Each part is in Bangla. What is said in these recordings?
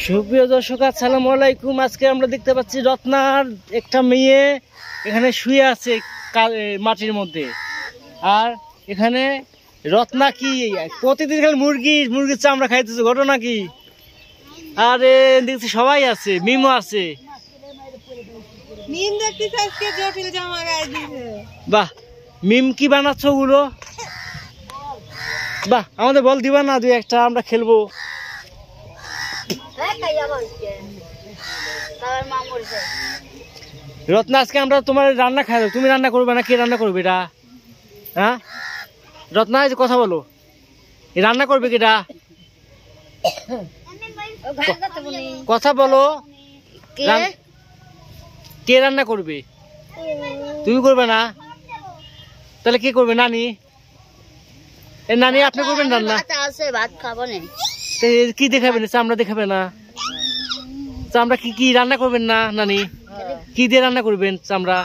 সুপ্রিয় দর্শক, আসসালামু আলাইকুম। আজকে আমরা দেখতে পাচ্ছি রত্নার একটা মেয়ে এখানে শুয়ে আছে মাটির মধ্যে। আর এখানে রত্না কি প্রতিদিন খালি মুরগির চামড়া খাইতেছে, ঘটনা কি? আরে দেখছি সবাই আছে, মিমও আছে। বাহ, মিম কি বানাচ্ছ ওগুলো? বাহ, আমাদের বল দিবা না দুই একটা, আমরা খেলবো। রত্না, আজকে আমরা তোমার রান্না খাবো, তুমি রান্না করবে না? কে রান্না করবে এটা? হ্যাঁ রত্না, এই যে কথা বলো, এই রান্না করবে কেটা? কথা বলো, কে রান্না করবে? তুমি করবে না? তাহলে কে করবে? নানি? এ নানি, আপনি করবেন রান্না? ভাত খাবো না। কি দেখাবেন? চামড়া দেখাবে না? চামড়া কি রান্না করবেন না নানি? কি দিয়ে রান্না করবেন চামড়া?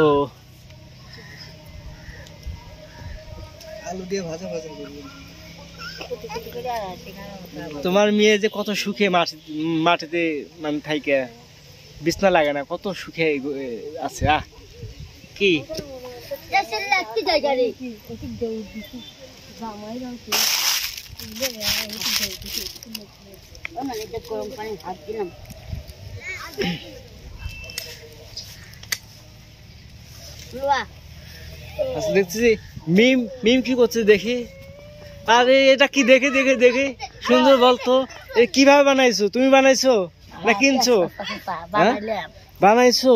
ও, আলু দিয়ে ভাজা করবেন। তোমার মেয়ে যে কত সুখে মাটিতে মানে থাইকে, বিছনা লাগে না, কত সুখে আছে। কি দেখছি মিম কি করছে দেখি। আরে এটা কি? দেখে দেখে দেখে সুন্দর বলতো। কিভাবে বানাইছো? তুমি বানাইছো না কিনছো? বানাইছো,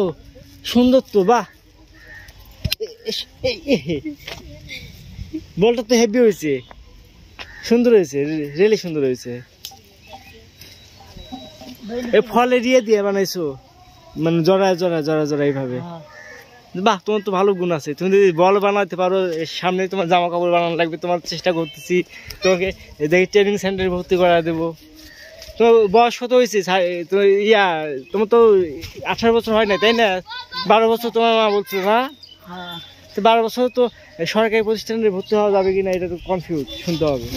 সুন্দর তো। বাহ, বলটা তো হেভি হয়েছে, সুন্দর হয়েছে, রেলি সুন্দর হয়েছে। এই ফলে দিয়ে বানাইছো, মানে জড়ায় এইভাবে। বাহ, তোমার তো ভালো গুণ আছে। তুমি যদি বল বানাতে পারো, সামনে তোমার জামা কাপড় বানানো লাগবে, তোমার চেষ্টা করতেছি। তোমাকে দেখি ট্রেনিং সেন্টারে ভর্তি করা দেবো। তোমার বয়স কত হয়েছে? তোমার তো 18 বছর হয় না, তাই না? 12 বছর তোমার মা বলছো না? তো 12 বছর তো সরকারি প্রতিষ্ঠানে ভর্তি হওয়া যাবে কিনা এটা তো কনফিউজ, শুনতে হবে।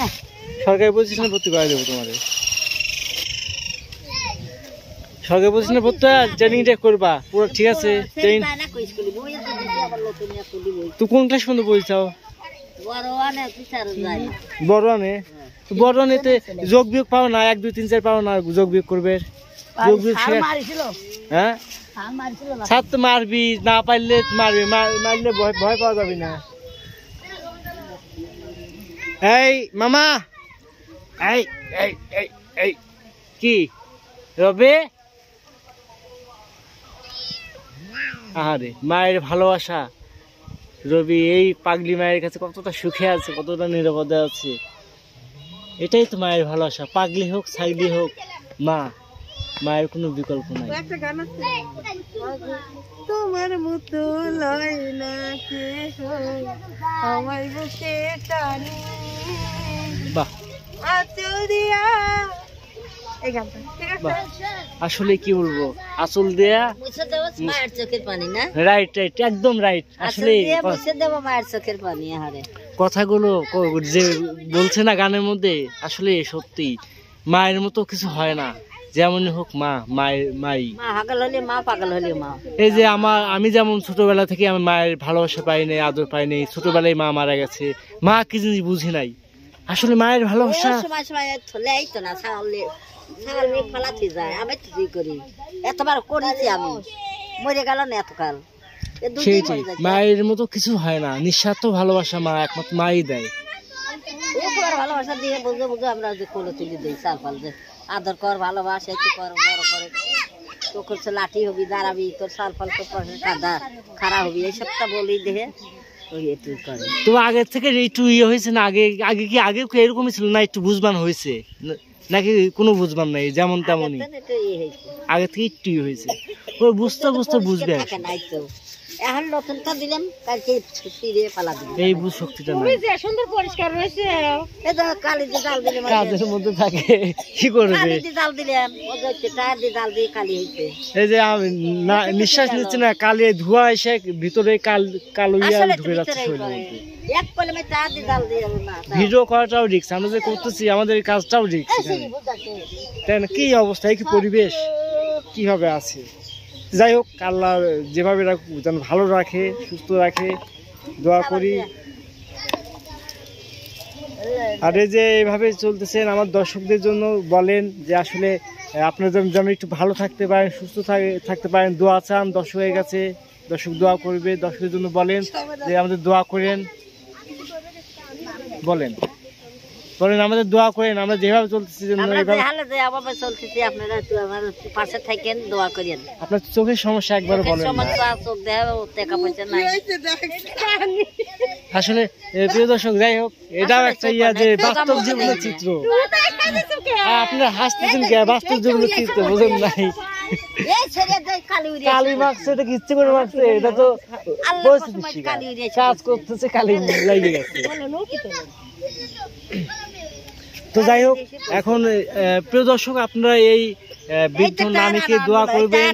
সরকারি প্রতিষ্ঠানে ভর্তি করা দেবো তোমাদের। সরকারি প্রতিষ্ঠানে ভর্তি হয় ট্রেনিংটা করবা পুরো, ঠিক আছে? তুই কোন ক্লাস পর্যন্ত পড়েছাও? বড় আনেতে যোগ বিয়োগ পাও না? 1 2 3 4 পাও না? যোগ বিয়োগ করবে, যোগ বিয়োগ। হ্যাঁ, ছাত্র মারবি না, পারলে মারবি, মারলে ভয় পাওয়া যাবে না। এই মামা, এই কি রবে? আরে মায়ের ভালোবাসা, রবি এই পাগলি মায়ের কাছে কতটা সুখে আছে, কতটা নিরাপদে আছে। এটাই তো মায়ের ভালোবাসা। পাগলি হোক, ছাগলি হোক, মায়ের কোনো বিকল্প নাই। তোমার মতো লয় না কে আমার বুকে টানি। বাহ, আঁচল দিয়া। আসলে কি বলবো, আঁচল দেয়া মায়ের চোখের পানি না? রাইট, একদম রাইট। আসলে মায়ের চোখের পানি। কথাগুলো যে বলছে না গানের মধ্যে, আসলে সত্যি মায়ের মতো কিছু হয় না। যেমনই হোক মাই পাগল হলে মা, পাগল হলে মা। এই যে আমি যেমন ছোটবেলা থেকে আমি মায়ের ভালোবাসা পাইনি, আদর পাইনি। ছোটবেলায় মা মারা গেছে, মা কি জিনিস বুঝি নাই। আসলে মায়ের ভালোবাসা এতবার করেছি আমি, মরে গেল না এতকাল। সেইটাই, মায়ের মতো কিছু হয় না। নিঃস্বার্থ ভালোবাসা মা একমাত্র মাই দেয়। ভালোবাসা দিয়ে বুঝে বুঝে আমরা যে কোলে তুলে দিই, চাল ফাল যে আদর কর, ভালোবাসা একটু কর, বড় করে তো করছে, লাঠি হবি, দাঁড়াবি, তোর চাল ফাল কাদা খারাপ হবি, এইসবটা বলি দেহে ওই একটু করে। তোমার আগের থেকে একটু ইয়ে হয়েছে না? আগে কি এরকমই ছিল না? একটু বুঝবান হয়েছে নাকি কোনো বুঝবান নাই? যেমন তেমনই আগে থেকে একটু ইয়ে হয়েছে। ওই বুঝতে বুঝবে। এখন নতুনটা দিলাম, কালকে ফিরে পালা দিলাম। এই বুঝ শক্তিটা নাই, যে সুন্দর পরিষ্কার হয়েছে, এই তো কালি দিয়ে জাল দিলাম, কাজের মধ্যে থাকে কি করবে। কালি দিয়ে জাল দিলাম, ওই যে টায়ার দিয়ে জাল দিয়ে কালি হয়েছে। এই যে আমি নিঃশ্বাস নিচ্ছি না, কালে ধোঁয়া এসে ভিতরে কালো ইয়া আসলে ঢুকে যাচ্ছে ভিতরেই শরীরের করে। মধ্যে। এক কলমে টায়ার দিয়ে জাল দিয়ে না ভিডিও করাটাও রিস্ক, আমরা যে করতেছি আমাদের এই কাজটাও রিস্ক। তাই না? কি অবস্থা, কি পরিবেশ কিভাবে আছে। যাই হোক, আল্লাহ যেভাবে যেন ভালো রাখে, সুস্থ রাখে, দোয়া করি। আর এই যে এইভাবে চলতেছেন, আমার দর্শকদের জন্য বলেন যে আসলে আপনারা যেন একটু ভালো থাকতে পারেন, সুস্থ থাকতে পারেন, দোয়া চান দর্শকের কাছে, দর্শক দোয়া করবে। দর্শকের জন্য বলেন যে আমাদের দোয়া করেন, বলেন আমাদের দোয়া করেন, আমরা যেভাবে চলতেছি আমরা যে হালে যে আবার চলতেছি, আপনারা একটু আমার পাশে থাকেন, দোয়া করেন। আপনার চোখের সমস্যা একবার বলেন। সমস্যা, চোখ দেহ টাকা পয়সা নাই। আসলে প্রিয় দর্শক, যাই হোক, এটাও একটা ইয়া যে বাস্তব জীবনের চিত্র। আপনারা হাসতেছেন কে? বাস্তব জীবনের চিত্র বোঝেন নাই। এই ছেড়ে দেয় কালি উড়িয়ে কালি মাখছে, এটা কি ইচ্ছে করে মাখছে? এটা তো পরিস্থিতি শিকার। কাজ করতেছে, কালি লেগে গেছে। তো যাই হোক, এখন প্রিয় দর্শক, আপনারা এই বৃদ্ধ নানিকে দোয়া করবেন।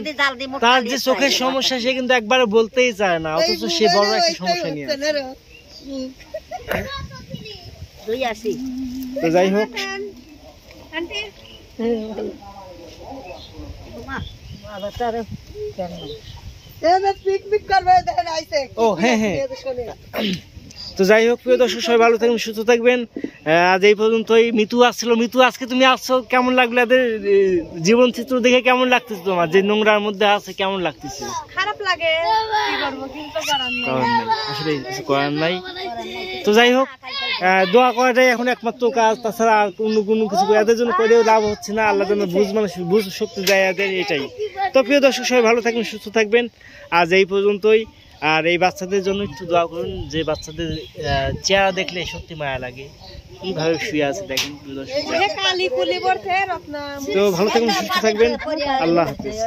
তার যে চোখের সমস্যা, সে কিন্তু একবারে বলতেই চায় না, অথচ সে বড় একটা সমস্যা নিয়ে আছে। তো যাই হোক, ও হ্যাঁ হ্যাঁ, তো যাই হোক প্রিয় দর্শক, সবাই ভালো থাকবেন, সুস্থ থাকবেন। আজ এই পর্যন্তই। মিতু আসছিল। মিতু, আজকে তুমি আসছো, কেমন লাগলো? এদের জীবন চিত্র দেখে কেমন লাগতেছে তোমার? যে নোংরার মধ্যে আছে, কেমন লাগতেছে? খারাপ লাগে, কি করবো, কিন্তু করার নেই। আসলে কিছু করার নাই। তো যাই হোক, দোয়া করাটাই এখন একমাত্র কাজ, তাছাড়া আর কোনো কিছু এদের জন্য করেও লাভ হচ্ছে না। আল্লাহ যেন বুঝ শক্তি দেয় এদের, এটাই। তো প্রিয় দর্শক, সবাই ভালো থাকবেন, সুস্থ থাকবেন। আজ এই পর্যন্তই। আর এই বাচ্চাদের জন্য একটু দোয়া করুন, যে বাচ্চাদের চেহারা দেখলে সত্যি মায়া লাগে, কিভাবে শুয়ে আছে দেখেন। তো ভালো থাকবেন, সুস্থ থাকবেন, আল্লাহ হাফেজ।